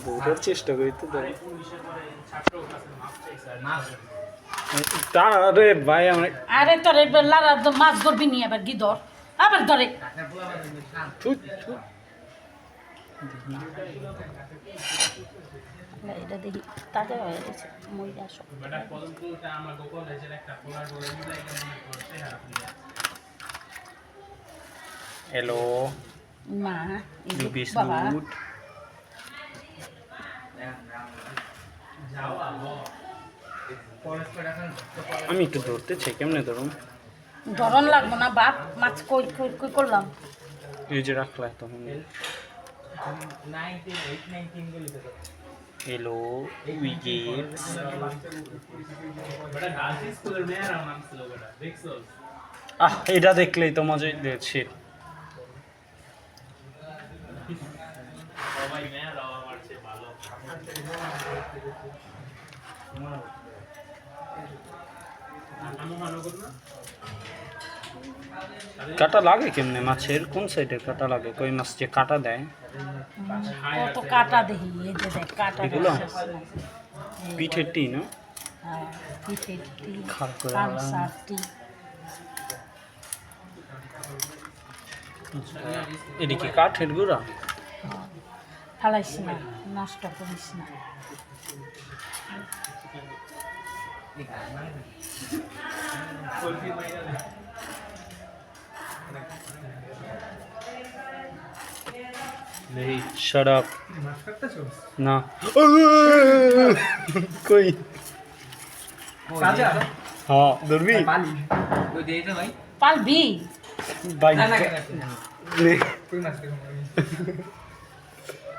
দৌড়ার চেষ্টা করি তো তারে ভাই আমার আরে তোরে লারা মাছ ধরবি নি আবার গিদর আবার ধরে এটা দেখি তাজা হয়ে গেছে মইরা সব হ্যালো মা লুবিস বাবা লুট আমি একটু ধরতে চাই কেমনে ধরুন ধরন লাগবো না বাপ মাছ কই কই কই করলাম এই যে রাখলা তখন হ্যালো উইকেটস এটা দেখলেই তো মজা দিচ্ছে কাটা লাগে কেমনে মাছের কোন সাইডে কাটা লাগে কই মাছ যে কাটা দেয় কত কাটা দেখি এই যে দেখ কাটা এগুলো? পিঠের টি না পিঠের টি খাল করে কালসার টি এদিকে কাঠের গুঁড়া ফালাইস না নষ্ট করিস না Shut up. না কই হ্যাঁ ধরবি পালবি ভাই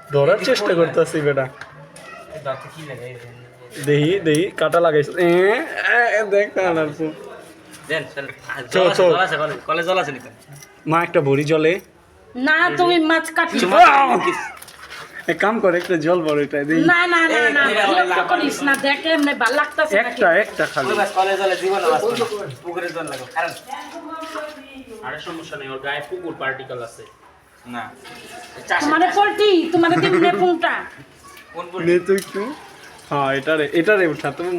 ধরার চেষ্টা করতেছি বেটা দেখি দেখি কাটা লাগাইছ দেখ মা একটা ভরি জলে না তুমি মাছ কাটিস এক কাম করে একটা জল বড় এটা দিই না না না না বিরক্ত করিস না দেখে এমনি ভালো লাগতাছে একটা খালি আরে সমস্যা নেই ওর গায়ে পুকুর পার্টিকেল আছে না তোমারে পোল্ট্রি তোমারে দিবনে কোনটা নে তো একটু হ্যাঁ এটারে উঠা তুমি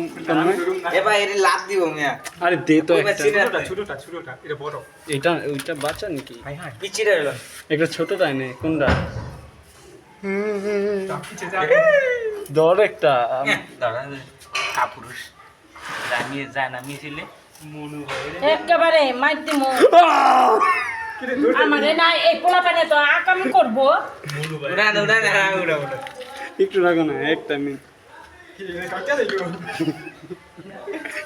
এবার এর লাভ দিব মিয়া আরে দে তো একটা ছোটটা এটা বড় এটা ওইটা বাচ্চা নাকি পিচিরে হলো একটা ছোটটাই নে কোনটা ধর একটা দাঁড়া কাপুরুষ জানিয়ে নামিয়েছিলে একেবারে মাইর দিমু আমারে না এই পোলা পানে তো আকাম করব উড়া একটু রাখো না একটা মিনিট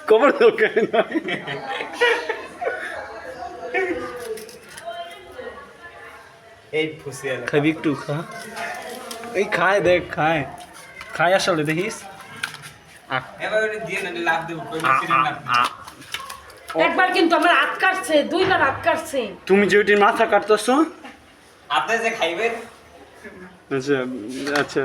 কবর দোকান এই ফুসিয়ালে খাবি একটু খা এই খায় দেখ খায় আসলে দেখিস এবার ওটা দিয়ে না লাভ দেব কই পিচিরে লাভ একবার কিন্তু আমার হাত কাটছে দুইবার হাত কাটছে তুমি যে ওইটির মাথা কাটতেছো আপনি যে খাইবেন আচ্ছা আচ্ছা